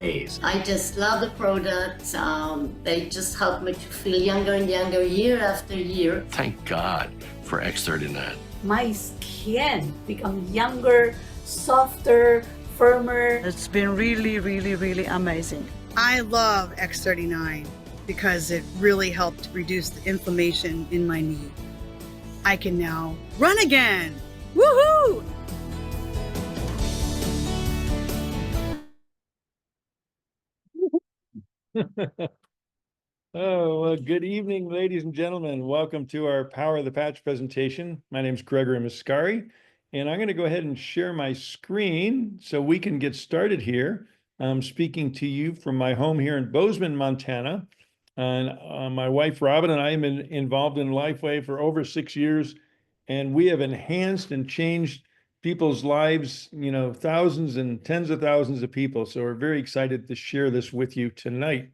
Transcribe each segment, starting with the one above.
I just love the products. They just help me to feel younger and younger year after year. Thank God for X39. My skin become younger, softer, firmer. It's been really, really, really amazing. I love X39 because it really helped reduce the inflammation in my knee. I can now run again. Woohoo! Oh, well, good evening, ladies and gentlemen. Welcome to our Power of the Patch presentation. My name is Gregory Mascari, and I'm going to go ahead and share my screen so we can get started here. I'm speaking to you from my home here in Bozeman, Montana. And my wife, Robin, and I have been involved in Lifeway for over 6 years, and we have enhanced and changed people's lives, thousands and tens of thousands of people. So we're very excited to share this with you tonight.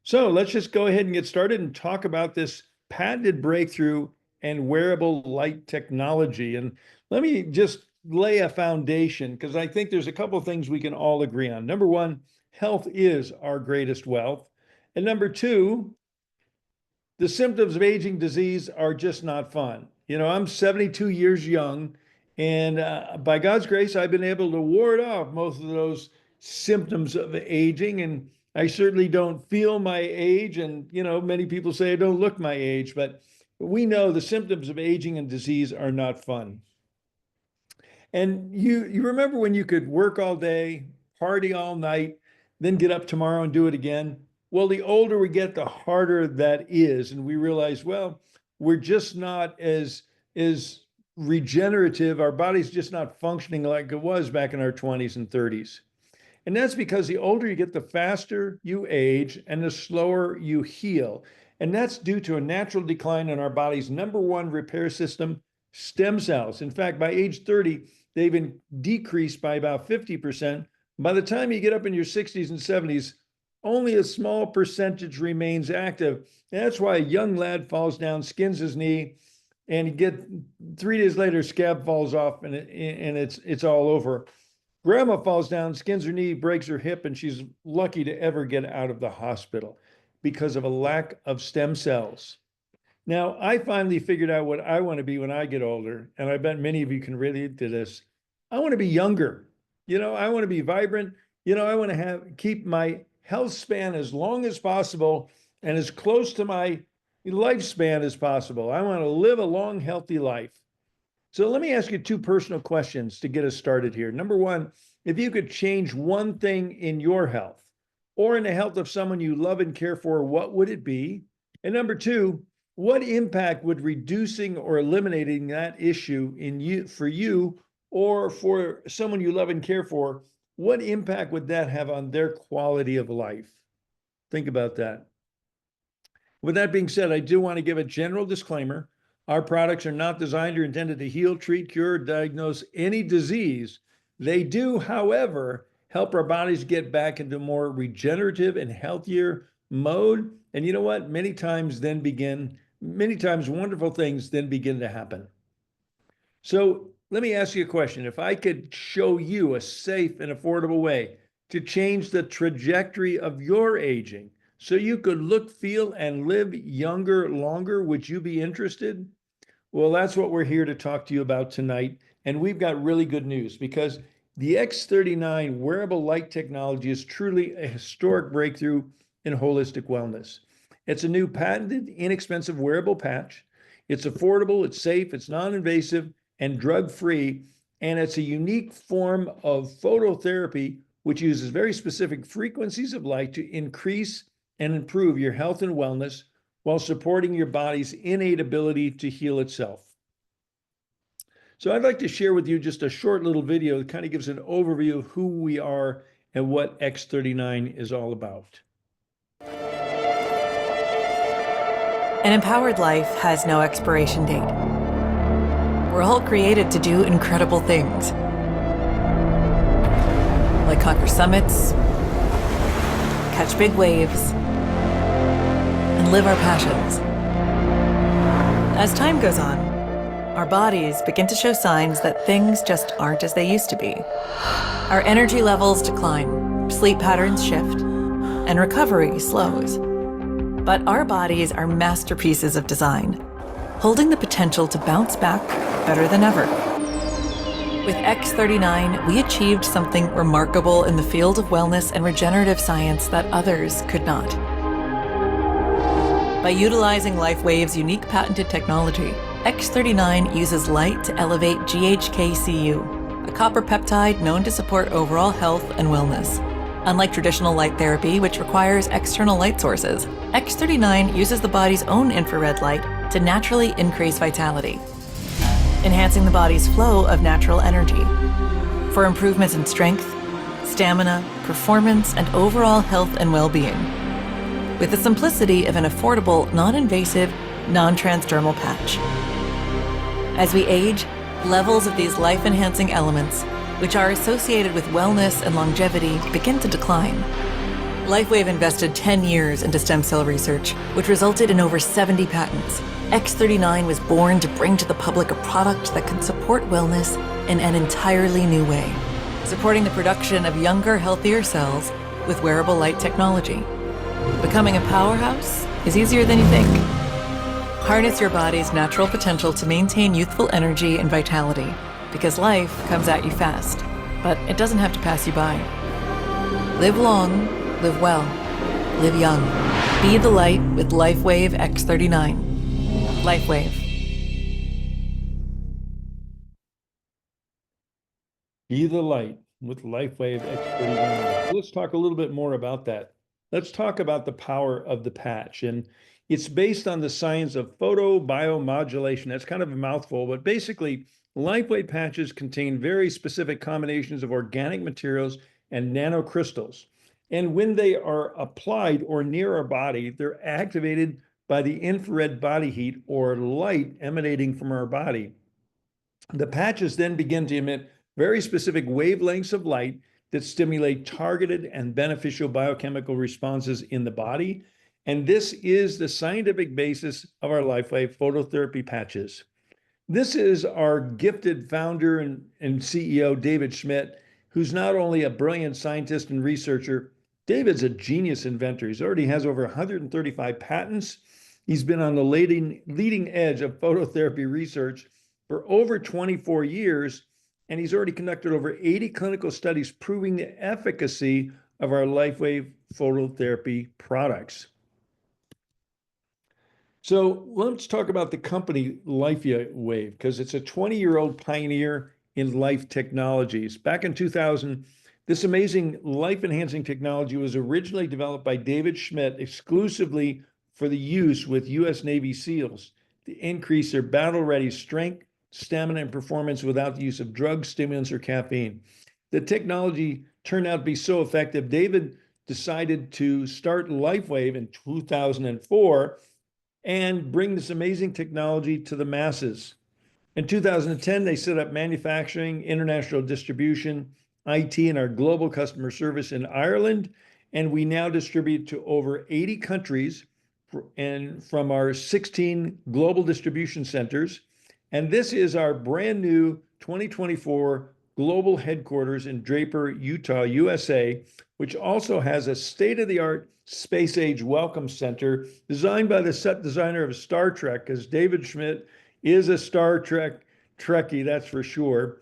So let's just go ahead and get started and talk about this patented breakthrough and wearable light technology. And let me just lay a foundation, because I think there's a couple of things we can all agree on. Number one, health is our greatest wealth. And number two, the symptoms of aging disease are just not fun. I'm 72 years young, and by God's grace, I've been able to ward off most of those symptoms of aging. And I certainly don't feel my age. And, many people say I don't look my age, but we know the symptoms of aging and disease are not fun. And you remember when you could work all day, party all night, then get up tomorrow and do it again? Well, the older we get, the harder that is. And we realize, well, we're just not as regenerative. Our body's just not functioning like it was back in our 20s and 30s. And that's because the older you get, the faster you age and the slower you heal. And that's due to a natural decline in our body's number one repair system, stem cells. In fact, by age 30, they've been decreased by about 50%. By the time you get up in your 60s and 70s, only a small percentage remains active. And that's why a young lad falls down, skins his knee, and you get 3 days later, scab falls off, and it's all over. Grandma falls down, skins her knee, breaks her hip, and she's lucky to ever get out of the hospital because of a lack of stem cells. Now, I finally figured out what I want to be when I get older, and I bet many of you can relate to this. I want to be younger. I want to be vibrant. I want to keep my health span as long as possible and as close to my lifespan as possible. I want to live a long, healthy life. So let me ask you two personal questions to get us started here. Number one, if you could change one thing in your health or in the health of someone you love and care for, what would it be? And number two, what impact would reducing or eliminating that issue for you or for someone you love and care for, what impact would that have on their quality of life? Think about that. With that being said, I do want to give a general disclaimer. Our products are not designed or intended to heal, treat, cure, or diagnose any disease. They do, however, help our bodies get back into a more regenerative and healthier mode. And you know what? Many times wonderful things then begin to happen. So let me ask you a question. If I could show you a safe and affordable way to change the trajectory of your aging so you could look, feel, and live younger, longer, would you be interested? Well, that's what we're here to talk to you about tonight. And we've got really good news because the X39 wearable light technology is truly a historic breakthrough in holistic wellness. It's a new patented, inexpensive wearable patch. It's affordable, it's safe, it's non-invasive, and drug-free. And it's a unique form of phototherapy, which uses very specific frequencies of light to increase and improve your health and wellness while supporting your body's innate ability to heal itself. So I'd like to share with you just a short little video that kind of gives an overview of who we are and what X39 is all about. An empowered life has no expiration date. We're all created to do incredible things, like conquer summits, catch big waves, and live our passions. As time goes on, our bodies begin to show signs that things just aren't as they used to be. Our energy levels decline, sleep patterns shift, and recovery slows. But our bodies are masterpieces of design, holding the potential to bounce back better than ever. With X39, we achieved something remarkable in the field of wellness and regenerative science that others could not. By utilizing LifeWave's unique patented technology, X39 uses light to elevate GHK-Cu, a copper peptide known to support overall health and wellness. Unlike traditional light therapy, which requires external light sources, X39 uses the body's own infrared light to naturally increase vitality, enhancing the body's flow of natural energy. For improvements in strength, stamina, performance, and overall health and well-being. With the simplicity of an affordable, non-invasive, non-transdermal patch. As we age, levels of these life-enhancing elements, which are associated with wellness and longevity, begin to decline. LifeWave invested 10 years into stem cell research, which resulted in over 70 patents. X39 was born to bring to the public a product that could support wellness in an entirely new way, supporting the production of younger, healthier cells with wearable light technology. Becoming a powerhouse is easier than you think. Harness your body's natural potential to maintain youthful energy and vitality, because life comes at you fast, but it doesn't have to pass you by. Live long, live well, live young. Be the light with LifeWave X39. LifeWave. Be the light with LifeWave X39. Let's talk a little bit more about that. Let's talk about the power of the patch. And it's based on the science of photobiomodulation. That's kind of a mouthful, but basically, LifeWave patches contain very specific combinations of organic materials and nanocrystals. And when they are applied or near our body, they're activated by the infrared body heat or light emanating from our body. The patches then begin to emit very specific wavelengths of light that stimulate targeted and beneficial biochemical responses in the body. And this is the scientific basis of our LifeWave phototherapy patches. This is our gifted founder and CEO, David Schmidt, who's not only a brilliant scientist and researcher, David's a genius inventor. He already has over 135 patents. He's been on the leading edge of phototherapy research for over 24 years, and he's already conducted over 80 clinical studies proving the efficacy of our LifeWave phototherapy products. So let's talk about the company LifeWave, because it's a 20-year-old pioneer in life technologies. Back in 2000, this amazing life-enhancing technology was originally developed by David Schmidt exclusively for the use with U.S. Navy SEALs to increase their battle-ready strength, stamina, and performance without the use of drugs, stimulants, or caffeine. The technology turned out to be so effective, David decided to start LifeWave in 2004 and bring this amazing technology to the masses. In 2010, they set up manufacturing, international distribution, IT, and our global customer service in Ireland, and we now distribute to over 80 countries and from our 16 global distribution centers. And this is our brand new 2024 global headquarters in Draper, Utah, USA, which also has a state-of-the-art space age welcome center designed by the set designer of Star Trek, because David Schmidt is a Star Trek Trekkie, that's for sure.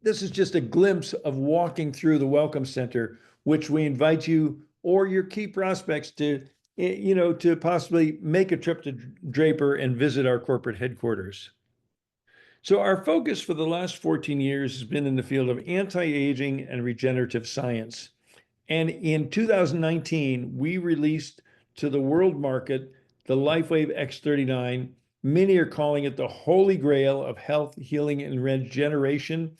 This is just a glimpse of walking through the welcome center, which we invite you or your key prospects to, to possibly make a trip to Draper and visit our corporate headquarters. So our focus for the last 14 years has been in the field of anti-aging and regenerative science. And in 2019, we released to the world market the LifeWave X39. Many are calling it the holy grail of health, healing, and regeneration.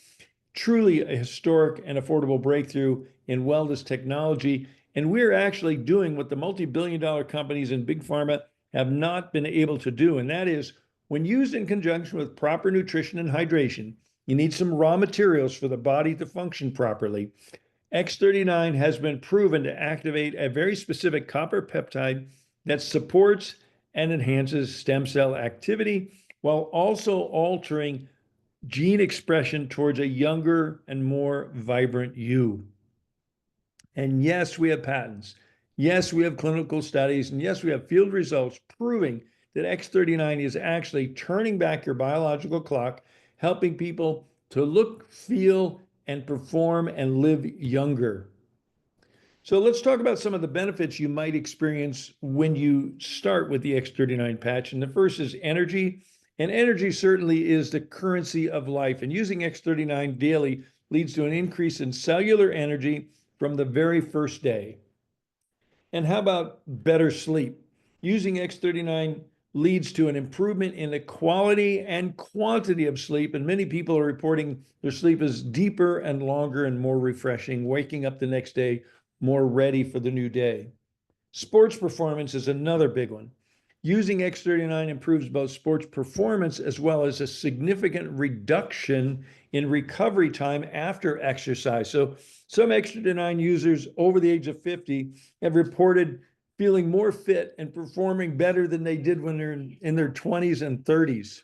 Truly a historic and affordable breakthrough in wellness technology. And we're actually doing what the multi-billion-dollar companies in big pharma have not been able to do. And that is, when used in conjunction with proper nutrition and hydration, you need some raw materials for the body to function properly. X39 has been proven to activate a very specific copper peptide that supports and enhances stem cell activity while also altering gene expression towards a younger and more vibrant you. And yes, we have patents. Yes, we have clinical studies. And yes, we have field results proving that X39 is actually turning back your biological clock, helping people to look, feel, and perform and live younger. So let's talk about some of the benefits you might experience when you start with the X39 patch. And the first is energy. And energy certainly is the currency of life. And using X39 daily leads to an increase in cellular energy from the very first day. And how about better sleep? Using X39 leads to an improvement in the quality and quantity of sleep. And many people are reporting their sleep is deeper and longer and more refreshing, waking up the next day more ready for the new day. Sports performance is another big one. Using X39 improves both sports performance as well as a significant reduction in recovery time after exercise. So some X39 users over the age of 50 have reported feeling more fit and performing better than they did when they're in their 20s and 30s.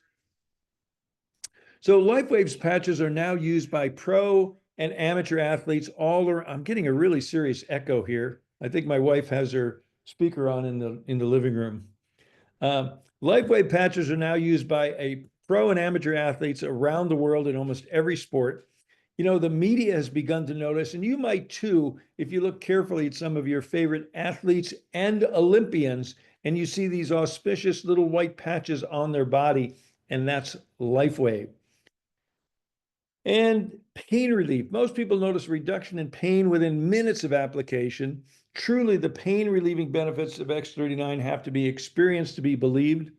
So LifeWaves patches are now used by pro and amateur athletes all around. I'm getting a really serious echo here. I think my wife has her speaker on in the living room. LifeWave patches are now used by a pro and amateur athletes around the world in almost every sport. You know, the media has begun to notice, and you might too, if you look carefully at some of your favorite athletes and Olympians, and you see these auspicious little white patches on their body, and that's LifeWave. And pain relief. Most people notice reduction in pain within minutes of application. Truly, the pain relieving benefits of X39 have to be experienced to be believed.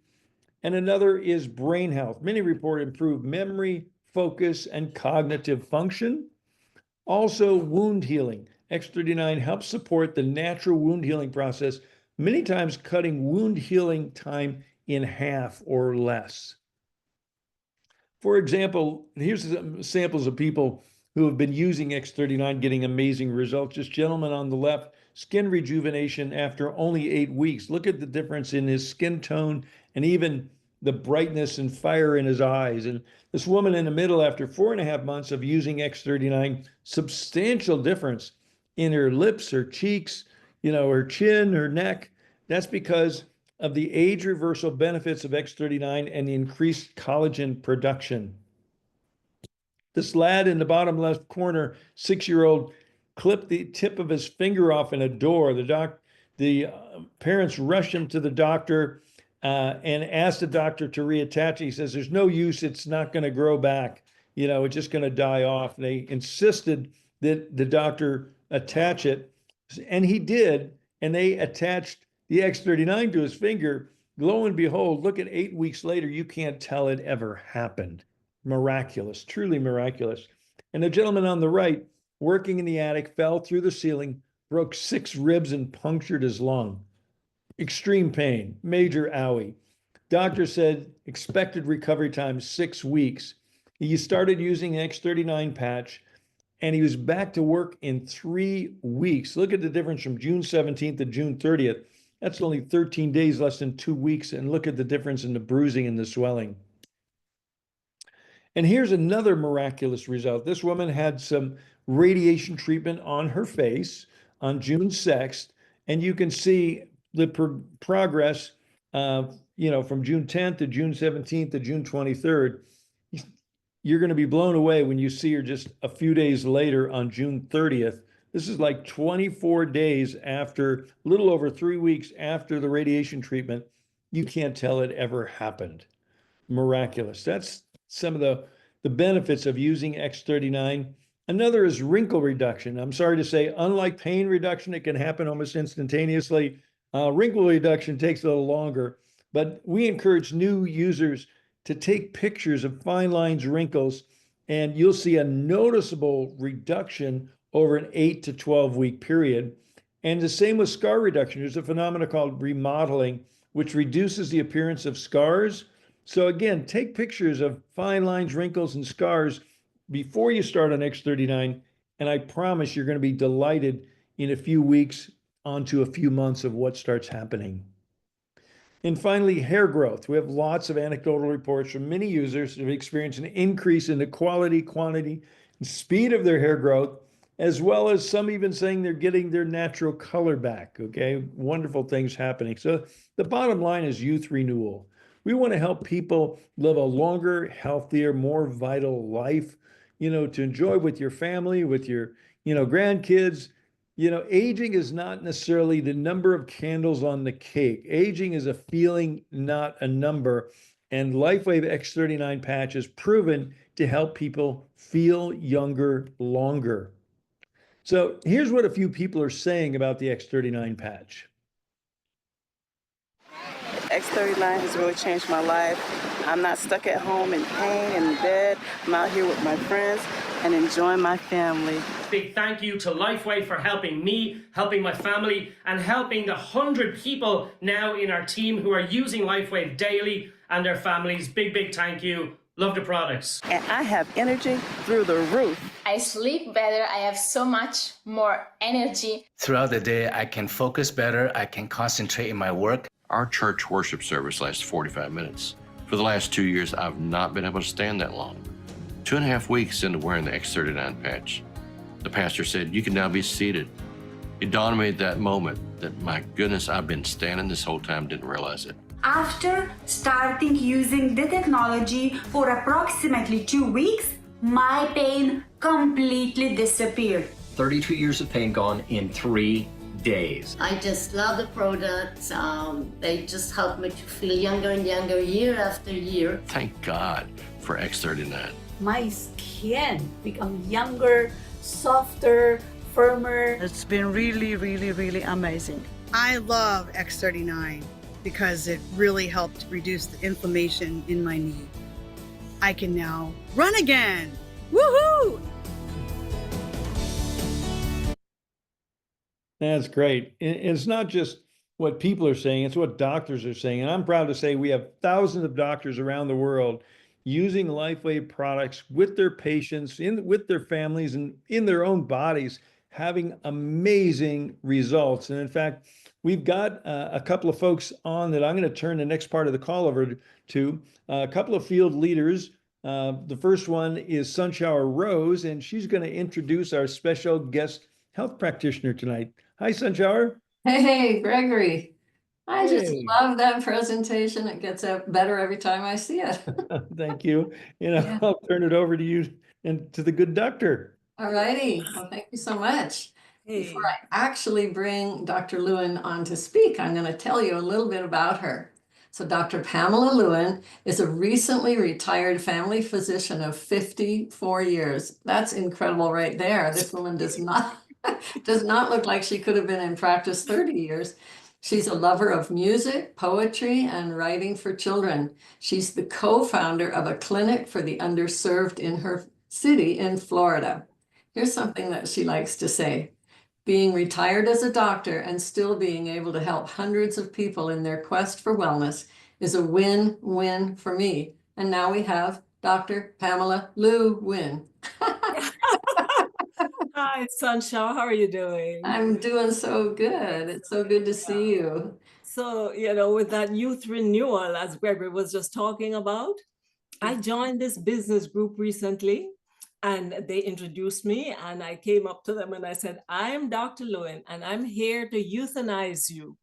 And another is brain health. Many report improved memory, focus, and cognitive function. Also, wound healing. X39 helps support the natural wound healing process, many times cutting wound healing time in half or less. For example, here's some samples of people who have been using X39 getting amazing results. This gentleman on the left, skin rejuvenation after only 8 weeks. Look at the difference in his skin tone and even the brightness and fire in his eyes. And this woman in the middle, after 4.5 months of using X39, substantial difference in her lips, her cheeks, her chin, her neck. That's because of the age reversal benefits of X39 and the increased collagen production. This lad in the bottom left corner, 6-year-old, clipped the tip of his finger off in a door. The parents rushed him to the doctor and asked the doctor to reattach it. He says, "There's no use. It's not going to grow back. It's just going to die off." And they insisted that the doctor attach it, and he did. And they attached the X39 to his finger. Lo and behold, look at 8 weeks later, you can't tell it ever happened. Miraculous, truly miraculous. And the gentleman on the right, working in the attic, fell through the ceiling, broke 6 ribs and punctured his lung. Extreme pain, major owie. Doctor said expected recovery time 6 weeks. He started using X39 patch and he was back to work in 3 weeks. Look at the difference from June 17th to June 30th. That's only 13 days, less than 2 weeks. And look at the difference in the bruising and the swelling. And here's another miraculous result. This woman had some radiation treatment on her face on June 6th. And you can see the progress, from June 10th to June 17th to June 23rd. You're going to be blown away when you see her just a few days later on June 30th. This is like 24 days after, a little over 3 weeks after the radiation treatment. You can't tell it ever happened. Miraculous. That's some of the benefits of using X39. Another is wrinkle reduction. I'm sorry to say, unlike pain reduction, it can happen almost instantaneously. Wrinkle reduction takes a little longer, but we encourage new users to take pictures of fine lines, wrinkles, and you'll see a noticeable reduction over an 8 to 12 week period. And the same with scar reduction. There's a phenomenon called remodeling, which reduces the appearance of scars. So again, take pictures of fine lines, wrinkles, and scars before you start on X39, and I promise you're going to be delighted in a few weeks onto a few months of what starts happening. And finally, hair growth. We have lots of anecdotal reports from many users who have experienced an increase in the quality, quantity, and speed of their hair growth as well as some even saying they're getting their natural color back. Okay, wonderful things happening. So the bottom line is youth renewal. We want to help people live a longer, healthier, more vital life, to enjoy with your family, with your, grandkids. Aging is not necessarily the number of candles on the cake. Aging is a feeling, not a number. And LifeWave X39 patch is proven to help people feel younger longer. So here's what a few people are saying about the X39 patch. X39 has really changed my life. I'm not stuck at home in pain and in bed. I'm out here with my friends and enjoying my family. Big thank you to LifeWave for helping me, helping my family, and helping the 100 people now in our team who are using LifeWave daily and their families. Big thank you. Love the products. And I have energy through the roof. I sleep better. I have so much more energy. Throughout the day, I can focus better. I can concentrate in my work. Our church worship service lasts 45 minutes. For the last 2 years, I've not been able to stand that long. 2.5 weeks into wearing the X39 patch, the pastor said, "You can now be seated." It dawned on me at that moment that, my goodness, I've been standing this whole time, didn't realize it. After starting using the technology for approximately 2 weeks, my pain completely disappeared. 32 years of pain gone in 3 days. I just love the products. They just help me to feel younger and younger year after year. Thank God for X39. My skin become younger, softer, firmer. It's been really, really, really amazing. I love X39 because it really helped reduce the inflammation in my knee. I can now run again. Woohoo! That's great. It's not just what people are saying, it's what doctors are saying. And I'm proud to say we have thousands of doctors around the world using LifeWave products with their patients, with their families, and in their own bodies, having amazing results. And in fact, we've got a couple of folks on that I'm going to turn the next part of the call over to, a couple of field leaders. The first one is Sunshower Rose, and she's going to introduce our special guest health practitioner tonight. Hi, Sunshower. Hey, Gregory. I just love that presentation. It gets better every time I see it. Thank you. I'll turn it over to you and to the good doctor. All righty. Well, thank you so much. Hey. Before I actually bring Dr. Lewin on to speak, I'm going to tell you a little bit about her. So Dr. Pamela Lewin is a recently retired family physician of 54 years. That's incredible right there. This woman does not look like she could have been in practice 30 years. She's a lover of music, poetry, and writing for children. She's the co-founder of a clinic for the underserved in her city in Florida. Here's something that she likes to say. Being retired as a doctor and still being able to help hundreds of people in their quest for wellness is a win-win for me. And now we have Dr. Pamela Lewin. Hi, Sunshine. How are you doing? I'm doing so good. It's so good to see you. So, with that youth renewal, as Gregory was just talking about, I joined this business group recently. And they introduced me and I came up to them and I said, I am Dr. Lewin and I'm here to euthanize you.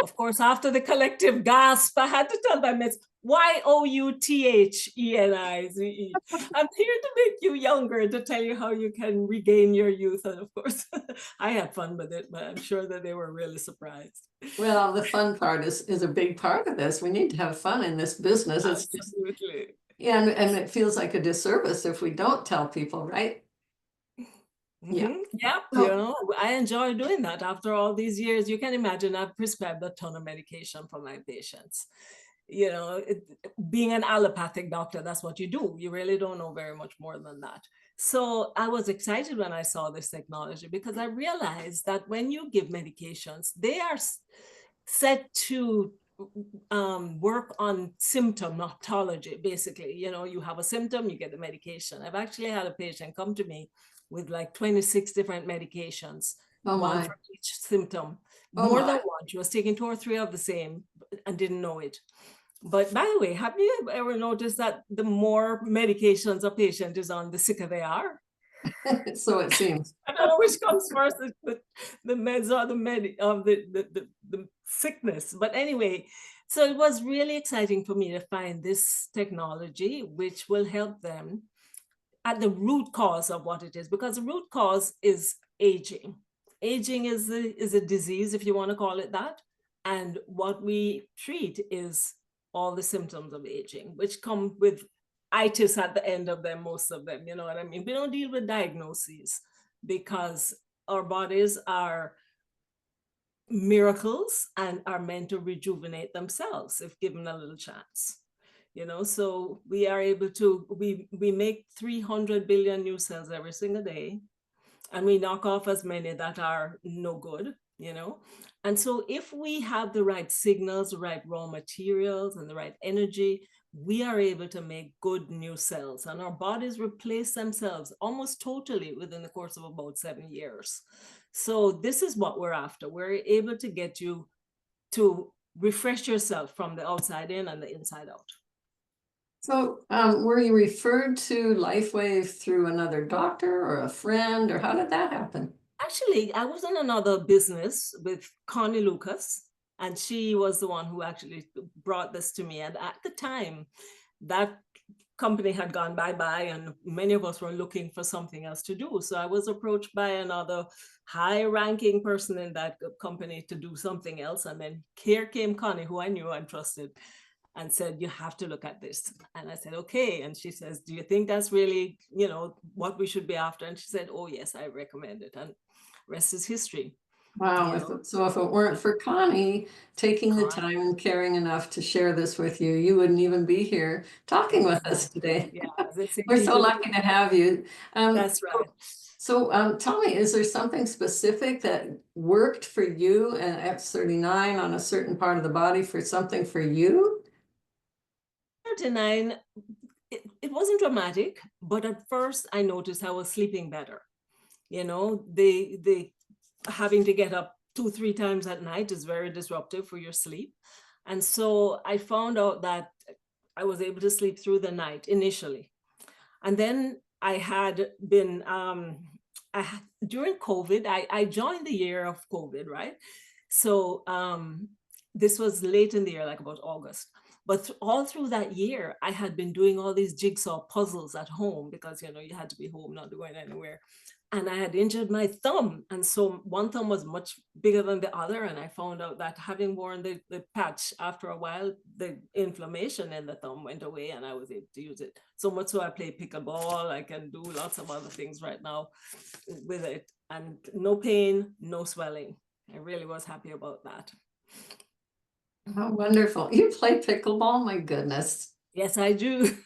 Of course, after the collective gasp, I had to tell them it's YOUTHENIZE. I'm here to make you younger, to tell you how you can regain your youth. And of course, I had fun with it, but I'm sure that they were really surprised. Well, the fun part is a big part of this. We need to have fun in this business. Absolutely. Yeah, and it feels like a disservice if we don't tell people, right? Yeah. Yeah, I enjoy doing that. After all these years, you can imagine I've prescribed a ton of medication for my patients. Being an allopathic doctor, that's what you do. You really don't know very much more than that. So I was excited when I saw this technology because I realized that when you give medications, they are set to work on symptomatology, basically. You have a symptom, you get the medication. I've actually had a patient come to me with like 26 different medications, one for each symptom. More than one. She was taking 2 or 3 of the same and didn't know it. But by the way, have you ever noticed that the more medications a patient is on, the sicker they are? So it seems. I don't know which comes first, the meds or the sickness. But anyway, so it was really exciting for me to find this technology, which will help them at the root cause of what it is, because the root cause is aging. Aging is a disease, if you want to call it that. And what we treat is all the symptoms of aging, which come with itis at the end of them, most of them, you know what I mean? We don't deal with diagnoses because our bodies are miracles and are meant to rejuvenate themselves if given a little chance. You know, so we are able to, we make 300 billion new cells every single day, and we knock off as many that are no good, you know. And so if we have the right signals, the right raw materials, and the right energy, we are able to make good new cells, and our bodies replace themselves almost totally within the course of about 7 years. So this is what we're after. We're able to get you to refresh yourself from the outside in and the inside out. So were you referred to LifeWave through another doctor or a friend, or how did that happen? Actually, I was in another business with Connie Lucas, and she was the one who actually brought this to me. And at the time, that company had gone bye-bye, and many of us were looking for something else to do. So I was approached by another high-ranking person in that company to do something else. And then here came Connie, who I knew and trusted, and said, you have to look at this. And I said, okay. And she says, do you think that's really, you know, what we should be after? And she said, oh yes, I recommend it. And rest is history. Wow. So if it weren't for Connie taking the time and caring enough to share this with you, you wouldn't even be here talking with us today. Yeah, we're so lucky to have you. That's right. So tell me, is there something specific that worked for you and X39 on a certain part of the body for something for you? 39, it wasn't dramatic, but at first I noticed I was sleeping better. You know, the having to get up 2-3 times at night is very disruptive for your sleep. And so I found out that I was able to sleep through the night initially. And then I had been, during COVID, I joined the year of COVID, right? So this was late in the year, like about August. But all through that year, I had been doing all these jigsaw puzzles at home because, you know, you had to be home, not going anywhere. And I had injured my thumb. And so one thumb was much bigger than the other. And I found out that having worn the patch, after a while, the inflammation in the thumb went away and I was able to use it. So much so I play pickleball. I can do lots of other things right now with it. And no pain, no swelling. I really was happy about that. Oh, wonderful. You play pickleball? My goodness. Yes, I do.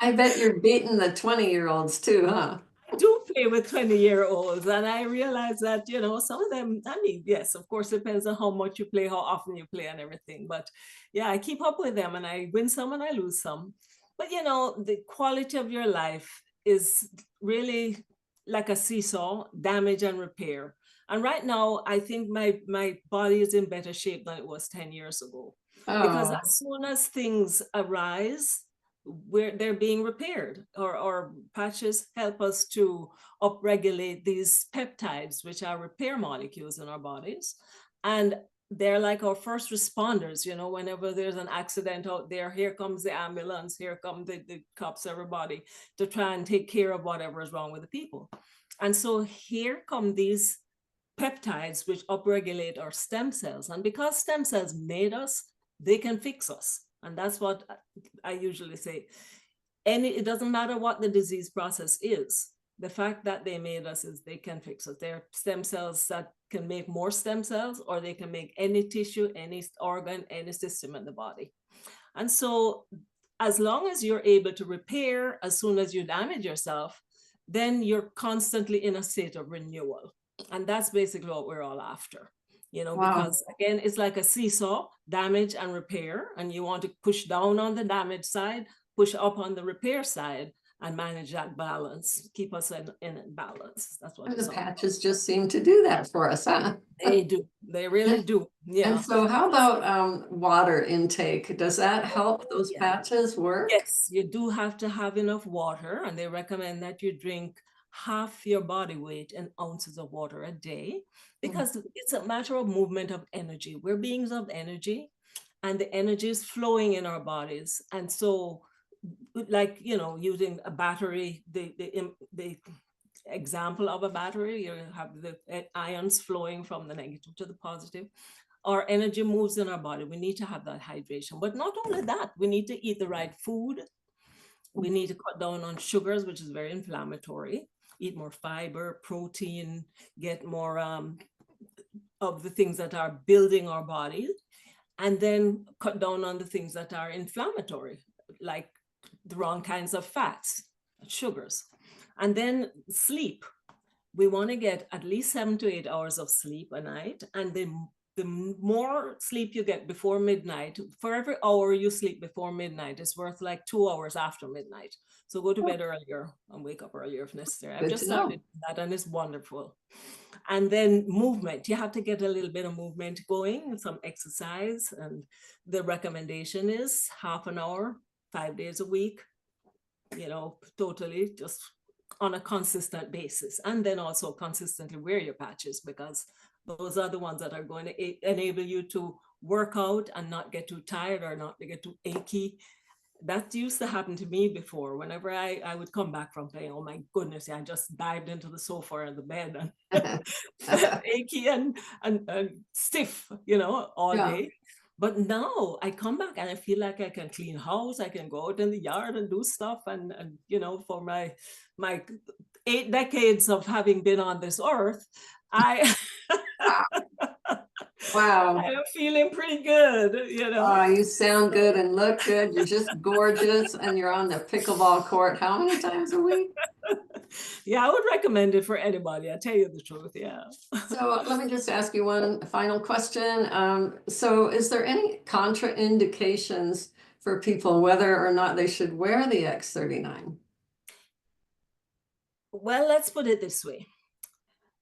I bet you're beating the 20-year-olds too, huh? I do play with 20-year-olds, and I realize that, you know, some of them, I mean, yes, of course, it depends on how much you play, how often you play and everything. But yeah, I keep up with them and I win some and I lose some. But, you know, the quality of your life is really like a seesaw, damage and repair. And right now, I think my body is in better shape than it was 10 years ago. Because as soon as things arise, they're being repaired. Our patches help us to upregulate these peptides, which are repair molecules in our bodies. And they're like our first responders, you know, whenever there's an accident out there, here comes the ambulance, here come the cops, everybody, to try and take care of whatever is wrong with the people. And so here come these peptides which upregulate our stem cells. And because stem cells made us, they can fix us. And that's what I usually say. It doesn't matter what the disease process is. The fact that they made us is they can fix us. They're stem cells that can make more stem cells, or they can make any tissue, any organ, any system in the body. And so as long as you're able to repair as soon as you damage yourself, then you're constantly in a state of renewal. And that's basically what we're all after, you know, because again, it's like a seesaw, damage and repair. And you want to push down on the damage side, push up on the repair side. and manage that balance, keep us in balance. That's what And it's the all about. patches just seem to do that for us, huh? They do. They really do. Yeah. And so how about water intake? Does that help those Yeah. patches work? Yes, you do have to have enough water, and they recommend that you drink half your body weight in ounces of water a day, because it's a matter of movement of energy. We're beings of energy, and the energy is flowing in our bodies. And so, like, you know, using a battery, the example of a battery, you have the ions flowing from the negative to the positive. Our energy moves in our body. We need to have that hydration. But not only that, we need to eat the right food. We need to cut down on sugars, which is very inflammatory. Eat more fiber, protein, get more of the things that are building our body, and then cut down on the things that are inflammatory, like the wrong kinds of fats, sugars. And then sleep. We want to get at least 7 to 8 hours of sleep a night. And the more sleep you get before midnight, for every hour you sleep before midnight is worth like 2 hours after midnight. So go to bed earlier and wake up earlier if necessary. I've just started that, and it's wonderful. And then movement. You have to get a little bit of movement going, some exercise. And the recommendation is half an hour, 5 days a week, you know, totally just on a consistent basis. And then also consistently wear your patches, because those are the ones that are going to enable you to work out and not get too tired or not get too achy. That used to happen to me before. Whenever I would come back from playing, oh my goodness, I just dived into the sofa or the bed and achy and stiff, you know, all day. But now I come back and I feel like I can clean house, I can go out in the yard and do stuff. And you know, for my 8 decades of having been on this earth, Wow. I'm feeling pretty good, you know. Oh, you sound good and look good. You're just gorgeous, and you're on the pickleball court how many times a week? Yeah, I would recommend it for anybody. I tell you the truth. Yeah. So let me just ask you one final question. So is there any contraindications for people whether or not they should wear the X39? Well, let's put it this way.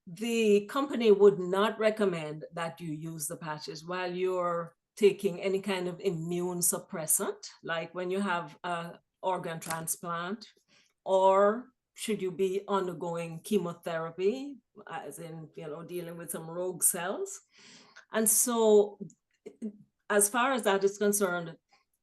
The company would not recommend that you use the patches while you're taking any kind of immune suppressant, like when you have an organ transplant, or should you be undergoing chemotherapy, as in, you know, dealing with some rogue cells. And so as far as that is concerned,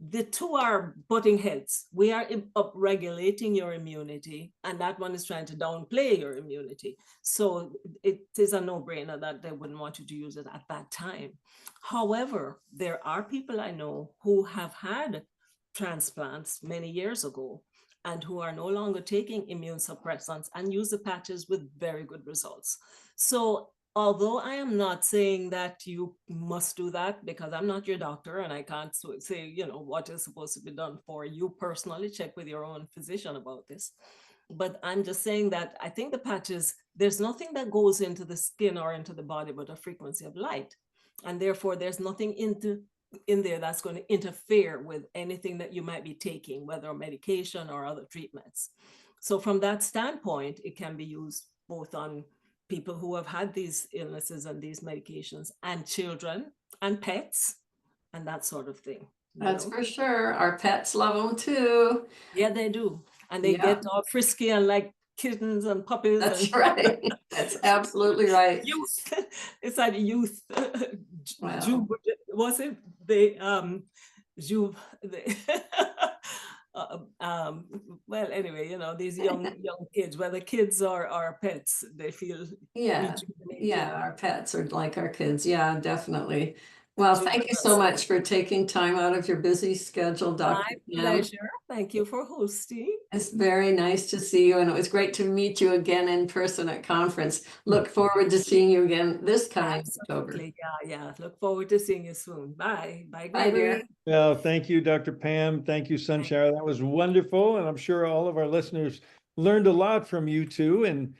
the two are butting heads. We are upregulating your immunity, and that one is trying to downplay your immunity. So it is a no-brainer that they wouldn't want you to use it at that time. However, there are people I know who have had transplants many years ago and who are no longer taking immune suppressants and use the patches with very good results. So although I am not saying that you must do that, because I'm not your doctor and I can't say, you know, what is supposed to be done for you personally, check with your own physician about this. But I'm just saying that I think the patches, there's nothing that goes into the skin or into the body but a frequency of light. And therefore there's nothing in there that's going to interfere with anything that you might be taking, whether medication or other treatments. So from that standpoint, it can be used both on people who have had these illnesses and these medications, and children and pets and that sort of thing. That's for sure. Our pets love them too. Yeah, they do. And they get all frisky and like kittens and puppies. That's right. That's absolutely right. Youth. It's like youth. Wow. Was it? They, well, anyway, you know, these young kids, whether kids or pets, they feel our pets are like our kids. Yeah, definitely. Well, thank you so much for taking time out of your busy schedule, Dr. My pleasure. Thank you for hosting. It's very nice to see you, and it was great to meet you again in person at conference. Look forward to seeing you again this coming October. Yeah. Look forward to seeing you soon. Bye. Bye, Bye, dear. Well, thank you, Dr. Pam. Thank you, Sunshine. That was wonderful, and I'm sure all of our listeners learned a lot from you too. And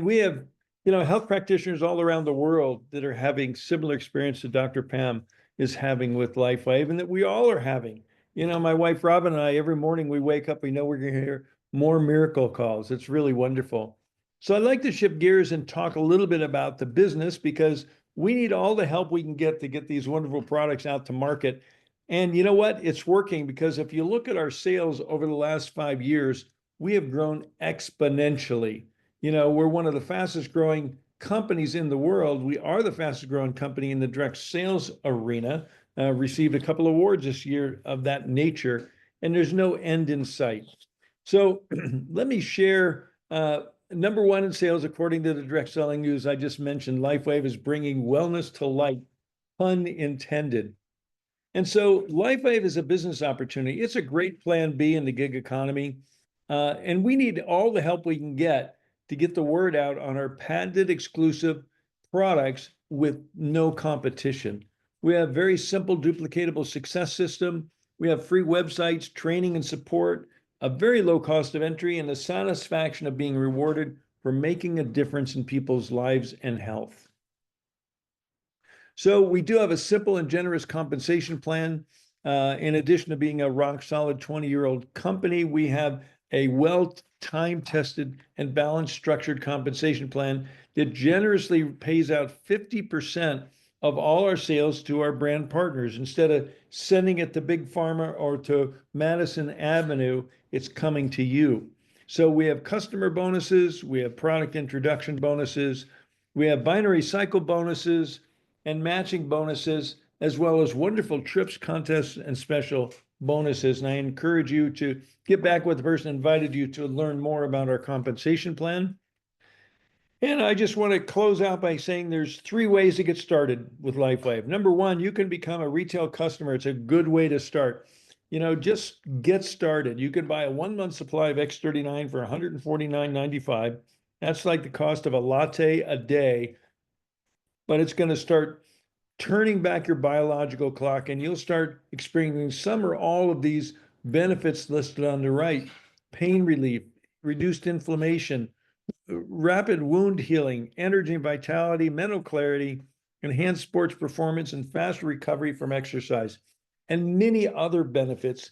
we have, you know, health practitioners all around the world that are having similar experience that Dr. Pam is having with LifeWave, and that we all are having. You know, my wife Robin and I, every morning we wake up, we know we're going to hear more miracle calls. It's really wonderful. So I'd like to shift gears and talk a little bit about the business because we need all the help we can get to get these wonderful products out to market. And you know what? It's working because if you look at our sales over the last 5 years, we have grown exponentially. You know, we're one of the fastest growing companies in the world. We are the fastest growing company in the direct sales arena. Received a couple awards this year of that nature, and there's no end in sight. So let me share number one in sales, according to the direct selling news I just mentioned. LifeWave is bringing wellness to light, pun intended. And so LifeWave is a business opportunity. It's a great plan B in the gig economy. And we need all the help we can get to get the word out on our patented exclusive products with no competition. We have very simple duplicatable success system. We have free websites, training and support, a very low cost of entry, and the satisfaction of being rewarded for making a difference in people's lives and health. So we do have a simple and generous compensation plan. In addition to being a rock solid 20-year-old company, we have a well time-tested and balanced structured compensation plan that generously pays out 50% of all our sales to our brand partners. Instead of sending it to Big Pharma or to Madison Avenue, it's coming to you. So we have customer bonuses, we have product introduction bonuses, we have binary cycle bonuses and matching bonuses, as well as wonderful trips, contests, and special bonuses. And I encourage you to get back with the person who invited you to learn more about our compensation plan. And I just want to close out by saying there's 3 ways to get started with LifeWave. Number one, you can become a retail customer. It's a good way to start. You know, just get started. You can buy a 1-month supply of X39 for $149.95. That's like the cost of a latte a day, but it's going to start turning back your biological clock, and you'll start experiencing some or all of these benefits listed on the right: pain relief, reduced inflammation, rapid wound healing, energy and vitality, mental clarity, enhanced sports performance, and faster recovery from exercise, and many other benefits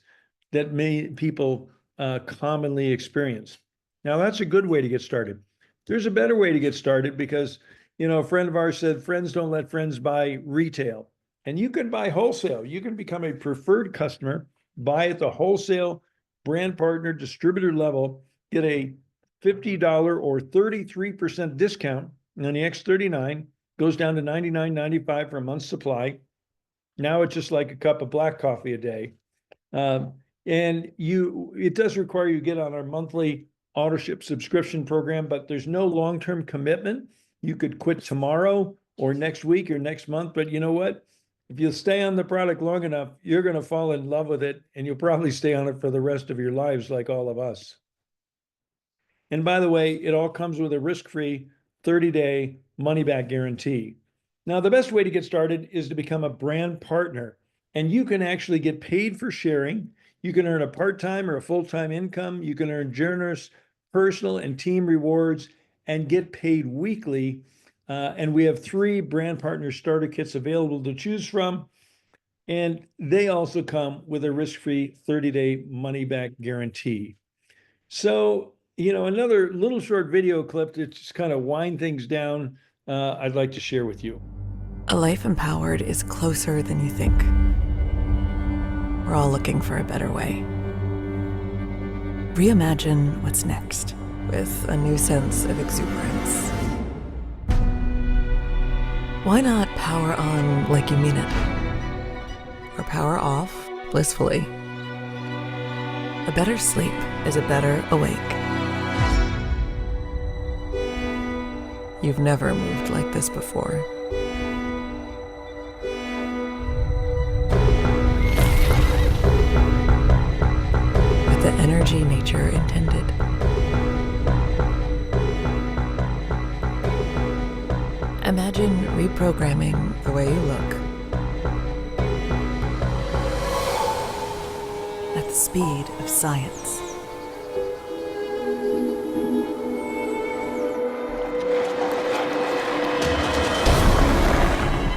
that people commonly experience. Now, that's a good way to get started. There's a better way to get started because, you know, a friend of ours said, friends don't let friends buy retail. And you can buy wholesale. You can become a preferred customer, buy at the wholesale brand partner distributor level, get a $50 or 33% discount on the X39, goes down to $99.95 for a month's supply. Now it's just like a cup of black coffee a day. And it does require you get on our monthly auto ship subscription program, but there's no long-term commitment. You could quit tomorrow or next week or next month, but you know what? If you stay on the product long enough, you're going to fall in love with it, and you'll probably stay on it for the rest of your lives, like all of us. And by the way, it all comes with a risk-free 30-day money-back guarantee. Now, the best way to get started is to become a brand partner, and you can actually get paid for sharing. You can earn a part-time or a full-time income. You can earn generous personal and team rewards and get paid weekly. And we have 3 brand partner starter kits available to choose from. And they also come with a risk-free 30-day money-back guarantee. So, you know, another little short video clip to just kind of wind things down, I'd like to share with you. A life empowered is closer than you think. We're all looking for a better way. Reimagine what's next with a new sense of exuberance. Why not power on like you mean it? Or power off blissfully? A better sleep is a better awake. You've never moved like this before. With the energy nature intended. Imagine reprogramming the way you look at the speed of science.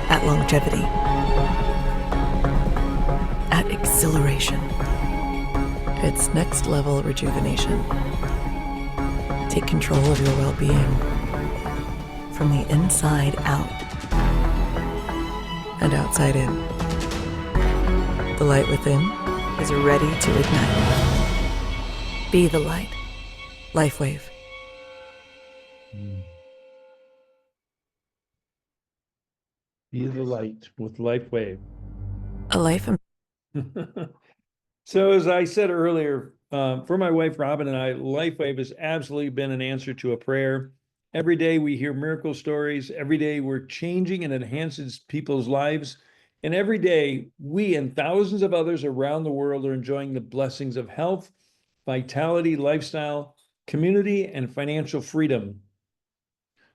At longevity. At exhilaration. It's next level rejuvenation. Take control of your well-being from the inside out and outside in. The light within is ready to ignite. Be the light. LifeWave. Be the light with LifeWave. A life. So as I said earlier, for my wife Robin and I, LifeWave has absolutely been an answer to a prayer. Every day we hear miracle stories. Every day we're changing and enhances people's lives. And every day we and thousands of others around the world are enjoying the blessings of health, vitality, lifestyle, community, and financial freedom.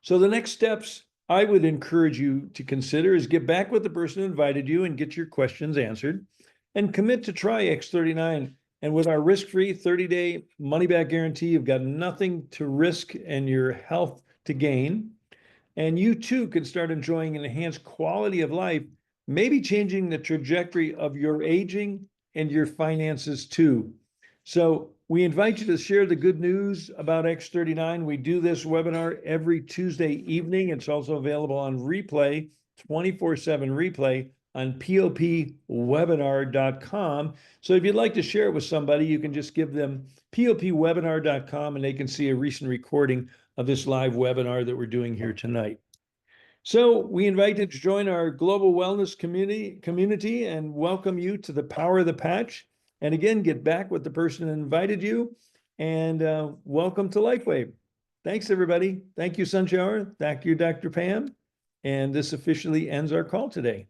So the next steps I would encourage you to consider is get back with the person who invited you and get your questions answered, and commit to try X39. And with our risk-free 30-day money-back guarantee, you've got nothing to risk and your health to gain. And you too can start enjoying an enhanced quality of life, maybe changing the trajectory of your aging and your finances too. So we invite you to share the good news about X39. We do this webinar every Tuesday evening. It's also available on replay, 24/7 replay on popwebinar.com. So if you'd like to share it with somebody, you can just give them popwebinar.com and they can see a recent recording of this live webinar that we're doing here tonight. So we invite you to join our global wellness community and welcome you to the power of the patch. And again, get back with the person who invited you, and welcome to LifeWave. Thanks, everybody. Thank you, Sunshower. Thank you, Dr. Pam. And this officially ends our call today.